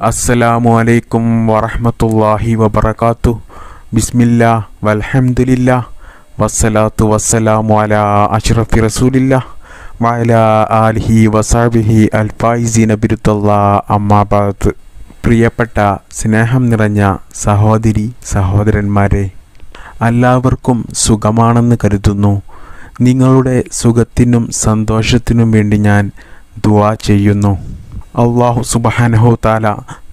അസ്സലാമു അലൈക്കും വറഹ്മത്തുള്ളാഹി വബറകാതുഹു. ബിസ്മില്ലാ വൽഹംദുലില്ലാ വസ്സലാത്തു വസ്സലാമു അലാ അഷ്റഫി റസൂലില്ലാ വഅലാ ആലിഹി വസഹ്ബിഹി അൽഫായിസീന ബിറുദല്ലാഹ് അമ്മാ ബഅദ്. പ്രിയപ്പെട്ട സ്നേഹം നിറഞ്ഞ സഹോദരി സഹോദരന്മാരെ, എല്ലാവർക്കും സുഖമാണെന്ന് കരുതുന്നു. നിങ്ങളുടെ സുഖത്തിനും സന്തോഷത്തിനും വേണ്ടി ഞാൻ ദുആ ചെയ്യുന്നു. അല്ലാഹു സുബ്ഹാനഹു തആല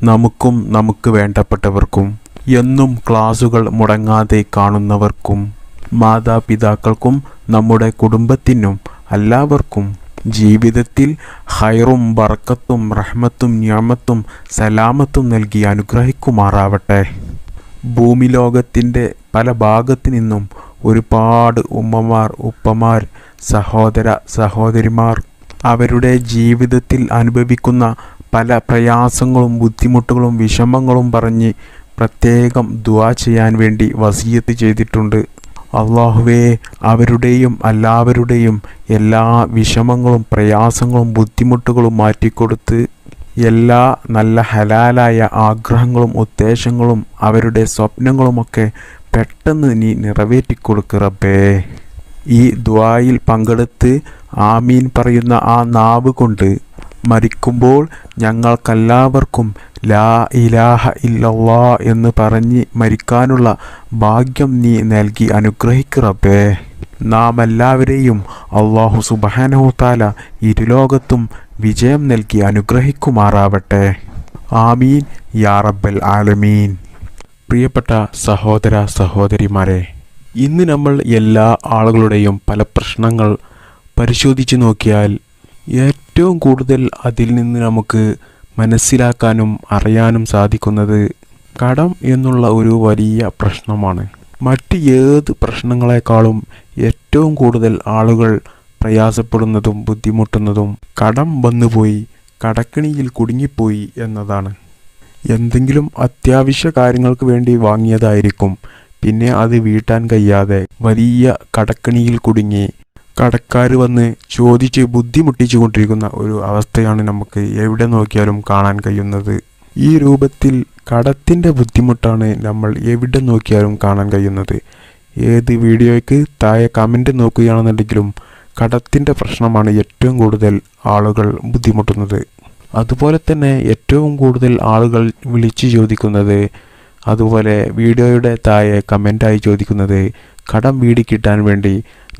നമുക്കും നമുക്ക് വേണ്ടപ്പെട്ടവർക്കും എന്നും ക്ലാസുകൾ മുടങ്ങാതെ കാണുന്നവർക്കും മാതാപിതാക്കൾക്കും നമ്മുടെ കുടുംബത്തിനും എല്ലാവർക്കും ജീവിതത്തിൽ ഖൈറും ബർക്കത്തും റഹ്മത്തും നിഅമത്തും സലാമത്തും നൽകി അനുഗ്രഹിക്കുമാറാവട്ടെ. ഭൂമി ലോകത്തിൻ്റെ പല ഭാഗത്തു നിന്നും ഒരുപാട് ഉമ്മമാർ, ഉപ്പമാർ, സഹോദര സഹോദരിമാർ അവരുടെ ജീവിതത്തിൽ അനുഭവിക്കുന്ന പല പ്രയാസങ്ങളും ബുദ്ധിമുട്ടുകളും വിഷമങ്ങളും പറഞ്ഞ് പ്രത്യേകം ദുആ ചെയ്യാൻ വേണ്ടി വസിയത്ത് ചെയ്തിട്ടുണ്ട്. അല്ലാഹുവേ, അവരുടെയും എല്ലാവരുടെയും എല്ലാ വിഷമങ്ങളും പ്രയാസങ്ങളും ബുദ്ധിമുട്ടുകളും മാറ്റിക്കൊടുത്ത് എല്ലാ നല്ല ഹലാലായ ആഗ്രഹങ്ങളും ഉദ്ദേശങ്ങളും അവരുടെ സ്വപ്നങ്ങളുമൊക്കെ പെട്ടെന്ന് നീ നിറവേറ്റിക്കൊടുക്ക് റബ്ബേ. ഈ ദുആയിൽ പങ്കെടുത്ത് ആമീൻ പറയുന്ന ആ നാവ് കൊണ്ട് മരിക്കുമ്പോൾ ഞങ്ങൾക്കെല്ലാവർക്കും ലാ ഇലാഹ ഇല്ലല്ലാ എന്ന് പറഞ്ഞ് മരിക്കാനുള്ള ഭാഗ്യം നീ നൽകി അനുഗ്രഹിക്ക് റബ്ബേ. നാം എല്ലാവരെയും അല്ലാഹു സുബ്ഹാനഹു തആല ഇരുലോകത്തും വിജയം നൽകി അനുഗ്രഹിക്കുമാറാവട്ടെ. ആമീൻ യാ റബ്ബൽ ആലമീൻ. പ്രിയപ്പെട്ട സഹോദര സഹോദരിമാരെ, ഇന്ന് നമ്മൾ എല്ലാ ആളുകളുടെയും പല പ്രശ്നങ്ങൾ പരിശോധിച്ച് നോക്കിയാൽ ഏറ്റവും കൂടുതൽ അതിൽ നിന്ന് നമുക്ക് മനസ്സിലാക്കാനും അറിയാനും സാധിക്കുന്നത് കടം എന്നുള്ള ഒരു വലിയ പ്രശ്നമാണ്. മറ്റ് ഏത് പ്രശ്നങ്ങളെക്കാളും ഏറ്റവും കൂടുതൽ ആളുകൾ പ്രയാസപ്പെടുന്നതും ബുദ്ധിമുട്ടുന്നതും കടം വന്നുപോയി, കടക്കിണിയിൽ കുടുങ്ങിപ്പോയി എന്നതാണ്. എന്തെങ്കിലും അത്യാവശ്യ കാര്യങ്ങൾക്ക് വേണ്ടി വാങ്ങിയതായിരിക്കും, പിന്നെ അത് വീട്ടാൻ കഴിയാതെ വലിയ കടക്കിണിയിൽ കുടുങ്ങി കടക്കാർ വന്ന് ചോദിച്ച് ബുദ്ധിമുട്ടിച്ചു കൊണ്ടിരിക്കുന്ന ഒരു അവസ്ഥയാണ് നമുക്ക് എവിടെ നോക്കിയാലും കാണാൻ കഴിയുന്നത്. ഈ രൂപത്തിൽ കടത്തിൻ്റെ ബുദ്ധിമുട്ടാണ് നമ്മൾ എവിടെ നോക്കിയാലും കാണാൻ കഴിയുന്നത്. ഏത് വീഡിയോയ്ക്ക് താഴെ കമൻറ്റ് നോക്കുകയാണെന്നുണ്ടെങ്കിലും കടത്തിൻ്റെ പ്രശ്നമാണ് ഏറ്റവും കൂടുതൽ ആളുകൾ ബുദ്ധിമുട്ടുന്നത്. അതുപോലെ തന്നെ ഏറ്റവും കൂടുതൽ ആളുകൾ വിളിച്ചു ചോദിക്കുന്നത്, അതുപോലെ വീഡിയോയുടെ താഴെ കമൻ്റായി ചോദിക്കുന്നത് കടം വീടി കിട്ടാൻ വേണ്ടി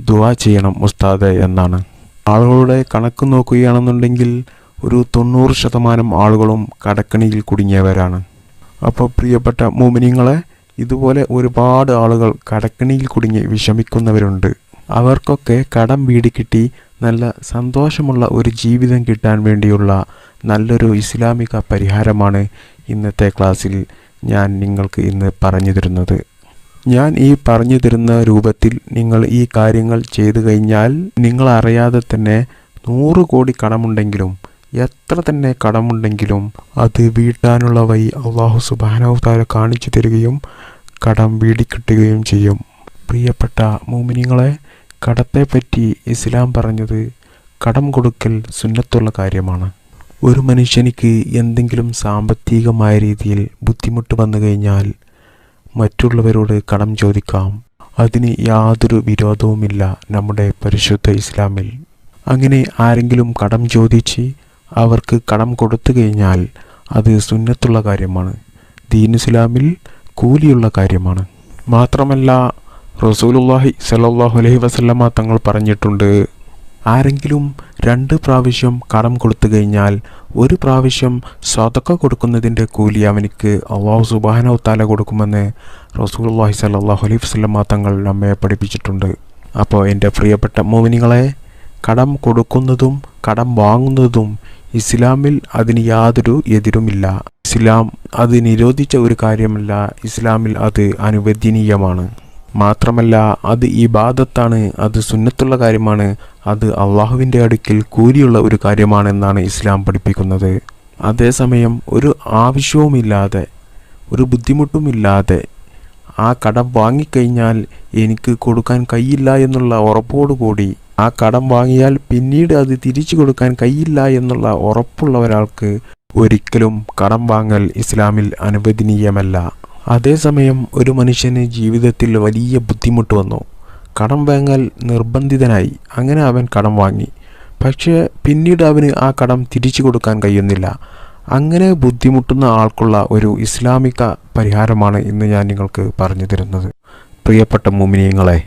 ദുആ ചെയ്യണം ഉസ്താദെ എന്നാണ്. ആളുകളുടെ കണക്ക് നോക്കുകയാണെന്നുണ്ടെങ്കിൽ ഒരു 90% ആളുകളും കടക്കണിയിൽ കുടുങ്ങിയവരാണ്. അപ്പോൾ പ്രിയപ്പെട്ട മുഅ്മിനീങ്ങളെ, ഇതുപോലെ ഒരുപാട് ആളുകൾ കടക്കണിയിൽ കുടുങ്ങി വിഷമിക്കുന്നവരുണ്ട്. അവർക്കൊക്കെ കടം വീടി കിട്ടി നല്ല സന്തോഷമുള്ള ഒരു ജീവിതം കിട്ടാൻ വേണ്ടിയുള്ള നല്ലൊരു ഇസ്ലാമിക പരിഹാരമാണ് ഇന്നത്തെ ക്ലാസ്സിൽ ഞാൻ നിങ്ങൾക്ക് ഇന്ന് പറഞ്ഞു തരുന്നത്. ഞാൻ ഈ പറഞ്ഞു തരുന്ന രൂപത്തിൽ നിങ്ങൾ ഈ കാര്യങ്ങൾ ചെയ്തു കഴിഞ്ഞാൽ നിങ്ങൾ അറിയാതെ തന്നെ 100 കോടി കടമുണ്ടെങ്കിലും എത്ര തന്നെ കടമുണ്ടെങ്കിലും അത് വീട്ടാനുള്ള വഴി അല്ലാഹു സുബ്ഹാനഹു തആല കാണിച്ചു തരികയും കടം വീടിക്കിട്ടുകയും ചെയ്യും. പ്രിയപ്പെട്ട മുഅ്മിനീങ്ങളെ, കടത്തെപ്പറ്റി ഇസ്ലാം പറഞ്ഞത് കടം കൊടുക്കൽ സുന്നത്തുള്ള കാര്യമാണ്. ഒരു മനുഷ്യനിക്ക് എന്തെങ്കിലും സാമ്പത്തികമായ രീതിയിൽ ബുദ്ധിമുട്ട് വന്നു കഴിഞ്ഞാൽ മറ്റുള്ളവരോട് കടം ചോദിക്കാം. അതിന് യാതൊരു വിരോധവുമില്ല നമ്മുടെ പരിശുദ്ധ ഇസ്ലാമിൽ. അങ്ങനെ ആരെങ്കിലും കടം ചോദിച്ച് അവർക്ക് കടം കൊടുത്തു കഴിഞ്ഞാൽ അത് സുന്നത്തുള്ള കാര്യമാണ്, ദീൻ ഇസ്ലാമിൽ കൂലിയുള്ള കാര്യമാണ്. മാത്രമല്ല റസൂലുള്ളാഹി സ്വല്ലല്ലാഹു അലൈഹി വസല്ലമ തങ്ങൾ പറഞ്ഞിട്ടുണ്ട്, ആരെങ്കിലും 2 പ്രാവശ്യം കടം കൊടുത്തു കഴിഞ്ഞാൽ 1 പ്രാവശ്യം സദഖ കൊടുക്കുന്നതിൻ്റെ കൂലി അവനിക്ക് അല്ലാഹു സുബ്ഹാനഹു തആല കൊടുക്കുമെന്ന് റസൂലുള്ളാഹി സ്വല്ലല്ലാഹു അലൈഹി വസല്ലമ തങ്ങൾ നമ്മെ പഠിപ്പിച്ചിട്ടുണ്ട്. അപ്പോൾ എൻ്റെ പ്രിയപ്പെട്ട മുഅ്മിനീങ്ങളെ, കടം കൊടുക്കുന്നതും കടം വാങ്ങുന്നതും ഇസ്ലാമിൽ അതിന് യാതൊരു എതിരുമില്ല. ഇസ്ലാം അത് നിരോധിച്ച ഒരു കാര്യമല്ല, ഇസ്ലാമിൽ അത് അനുവദനീയമാണ്. മാത്രമല്ല അത് ഇബാദത്താണ്, അത് സുന്നത്തുള്ള കാര്യമാണ്, അത് അള്ളാഹുവിൻ്റെ അടുക്കൽ കൂലിയുള്ള ഒരു കാര്യമാണെന്നാണ് ഇസ്ലാം പഠിപ്പിക്കുന്നത്. അതേസമയം ഒരു ആവശ്യവുമില്ലാതെ ഒരു ബുദ്ധിമുട്ടുമില്ലാതെ ആ കടം വാങ്ങിക്കഴിഞ്ഞാൽ എനിക്ക് കൊടുക്കാൻ കഴിയില്ല എന്നുള്ള ഉറപ്പോടുകൂടി ആ കടം വാങ്ങിയാൽ പിന്നീട് അത് തിരിച്ചു കൊടുക്കാൻ കഴിയില്ല എന്നുള്ള ഉറപ്പുള്ള ഒരാൾക്ക് ഒരിക്കലും കടം വാങ്ങൽ ഇസ്ലാമിൽ അനുവദനീയമല്ല. അതേസമയം ഒരു മനുഷ്യന് ജീവിതത്തിൽ വലിയ ബുദ്ധിമുട്ട് വന്നു, കടം വാങ്ങൽ നിർബന്ധിതനായി. അങ്ങനെ അവൻ കടം വാങ്ങി. പക്ഷേ പിന്നീട് അവന് ആ കടം തിരിച്ചു കൊടുക്കാൻ കഴിയുന്നില്ല. അങ്ങനെ ബുദ്ധിമുട്ടുന്ന ആൾക്കുള്ള ഒരു ഇസ്ലാമിക പരിഹാരമാണ് ഇന്ന് ഞാൻ നിങ്ങൾക്ക് പറഞ്ഞു തരുന്നത്. പ്രിയപ്പെട്ട മുഅ്മിനീങ്ങളെ,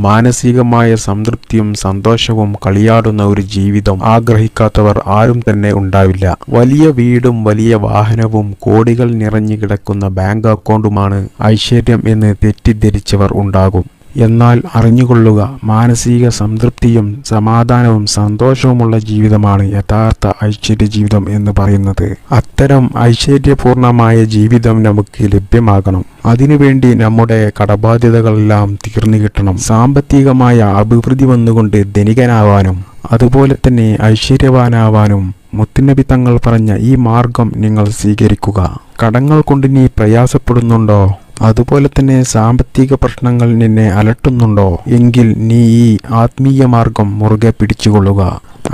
മാനസികമായ സംതൃപ്തിയും സന്തോഷവും കളിയാടുന്ന ഒരു ജീവിതം ആഗ്രഹിക്കാത്തവർ ആരും തന്നെ ഉണ്ടാവില്ല. വലിയ വീടും വലിയ വാഹനവും കോടികൾ നിറഞ്ഞു കിടക്കുന്ന ബാങ്ക് അക്കൗണ്ടുമാണ് ഐശ്വര്യം എന്ന് തെറ്റിദ്ധരിച്ചവർ ഉണ്ടാകും. എന്നാൽ അറിഞ്ഞുകൊള്ളുക, മാനസിക സംതൃപ്തിയും സമാധാനവും സന്തോഷവുമുള്ള ജീവിതമാണ് യഥാർത്ഥ ഐശ്വര്യ ജീവിതം എന്ന് പറയുന്നത്. അത്തരം ഐശ്വര്യപൂർണമായ ജീവിതം നമുക്ക് ലഭ്യമാകണം. അതിനുവേണ്ടി നമ്മുടെ കടബാധ്യതകളെല്ലാം തീർന്നു കിട്ടണം. സാമ്പത്തികമായ അഭിവൃദ്ധി വന്നുകൊണ്ട് ധനികനാവാനും അതുപോലെ തന്നെ ഐശ്വര്യവാനാവാനും മുത്തുനബി തങ്ങൾ പറഞ്ഞ ഈ മാർഗം നിങ്ങൾ സ്വീകരിക്കുക. കടങ്ങൾ കൊണ്ട് നീ പ്രയാസപ്പെടുന്നുണ്ടോ? അതുപോലെ തന്നെ സാമ്പത്തിക പ്രശ്നങ്ങൾ നിന്നെ അലട്ടുന്നുണ്ടോ? എങ്കിൽ നീ ഈ ആത്മീയ മാർഗം മുറുകെ പിടിച്ചുകൊള്ളുക.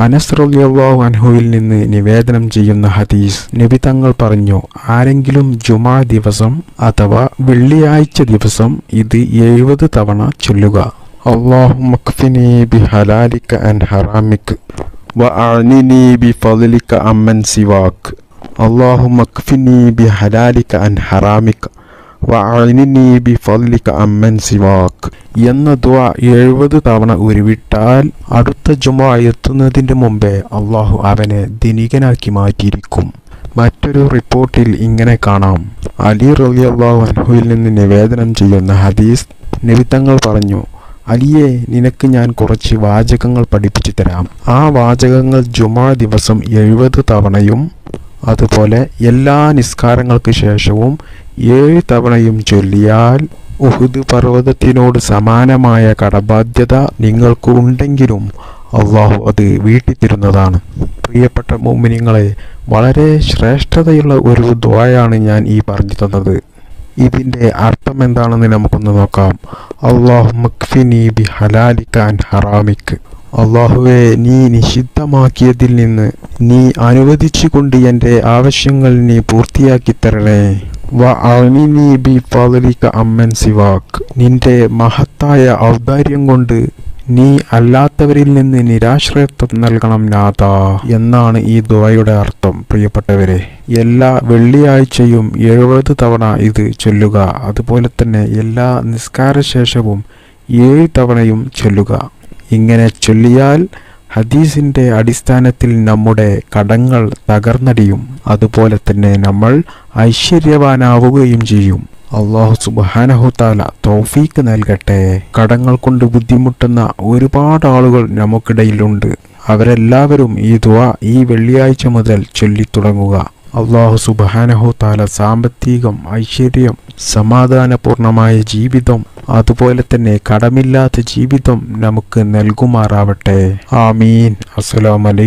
അനസ് റളിയല്ലാഹു അൻഹുവിൽ നിന്ന് നിവേദനം ചെയ്യുന്ന ഹദീസ്, നബി തങ്ങൾ പറഞ്ഞു, ആരെങ്കിലും ജുമാ ദിവസം അഥവാ വെള്ളിയാഴ്ച ദിവസം ഇത് 70 തവണ ചൊല്ലുക. അല്ലാഹുമ്മ ക്ഫിനി ബിഹലാലിക അൻ ഹറാമിക വഅഅ്നിനി ബിഫളിക അമ്മൻ സിവാക്. അല്ലാഹുമ്മ ക്ഫിനി ബിഹലാലിക അൻ ഹറാമിക വഅഅ്നിനി ബിഫളിക അമ്മൻ സിവാക് എന്ന ദുആ 70 തവണ ഉരുവിട്ടാൽ അടുത്ത ജുമാ എത്തുന്നതിന് മുമ്പേ അള്ളാഹു അവനെ ധനികനാക്കി മാറ്റിയിരിക്കും. മറ്റൊരു റിപ്പോർട്ടിൽ ഇങ്ങനെ കാണാം, അലി റളിയല്ലാഹു അൻഹുവിൽ നിന്ന് നിവേദനം ചെയ്യുന്ന ഹദീസ്, നബി തങ്ങൾ പറഞ്ഞു, അലിയെ, നിനക്ക് ഞാൻ കുറച്ച് വാചകങ്ങൾ പഠിപ്പിച്ചു തരാം. ആ വാചകങ്ങൾ ജുമാ ദിവസം 70 തവണയും അതുപോലെ എല്ലാ നിസ്കാരങ്ങൾക്ക് ശേഷവും 7 തവണയും ചൊല്ലിയാൽ ഉഹുദ് പർവ്വതത്തിനോട് സമാനമായ കടബാധ്യത നിങ്ങൾക്ക് ഉണ്ടെങ്കിലും അള്ളാഹു അത് വീട്ടിത്തരുന്നതാണ്. പ്രിയപ്പെട്ട മുഅ്മിനീങ്ങളെ, വളരെ ശ്രേഷ്ഠതയുള്ള ഒരു ദുആയാണ് ഞാൻ ഈ പറഞ്ഞു തന്നത്. ഇതിൻ്റെ അർത്ഥം എന്താണെന്ന് നമുക്കൊന്ന് നോക്കാം. അല്ലാഹുമ്മ ക്ഫിനി ബിഹലാലിക അൻ ഹറാമിക്. അള്ളാഹുവേ, നീ നിഷിദ്ധമാക്കിയതിൽ നിന്ന് നീ അനുവദിച്ചുകൊണ്ട് എൻ്റെ ആവശ്യങ്ങൾ നീ പൂർത്തിയാക്കി തരണേ. വഅഅ്നിനി ബിഫളിക അമ്മൻ സിവാക്. നിന്റെ മഹത്തായ ഔദാര്യം കൊണ്ട് നീ അല്ലാത്തവരിൽ നിന്ന് നിരാശ്രയത്വം നൽകണം നാഥാ എന്നാണ് ഈ ദുആയുടെ അർത്ഥം. പ്രിയപ്പെട്ടവരെ, എല്ലാ വെള്ളിയാഴ്ചയും 70 തവണ ഇത് ചൊല്ലുക. അതുപോലെ തന്നെ എല്ലാ നിസ്കാരശേഷവും 7 തവണയും ചൊല്ലുക. ഇങ്ങനെ ചൊല്ലിയാൽ ഹദീസിൻ്റെ അടിസ്ഥാനത്തിൽ നമ്മുടെ കടങ്ങൾ തകർന്നടിയും. അതുപോലെ തന്നെ നമ്മൾ ഐശ്വര്യവാനാവുകയും ചെയ്യും. അല്ലാഹു സുബ്ഹാനഹു തആല തൗഫീക്ക് നൽകട്ടെ. കടങ്ങൾ കൊണ്ട് ബുദ്ധിമുട്ടുന്ന ഒരുപാട് ആളുകൾ നമുക്കിടയിലുണ്ട്. അവരെല്ലാവരും ഈ ദുആ ഈ വെള്ളിയാഴ്ച മുതൽ ചൊല്ലിത്തുടങ്ങുക. അല്ലാഹു സുബ്ഹാനഹു തആല സാമ്പത്തികം, ഐശ്വര്യം, സമാധാനപൂർണമായ ജീവിതം, അതുപോലെ തന്നെ കടമില്ലാത്ത ജീവിതം നമുക്ക് നൽകുമാറാവട്ടെ. ആമീൻ. അസ്സലാമു അലൈക്കും.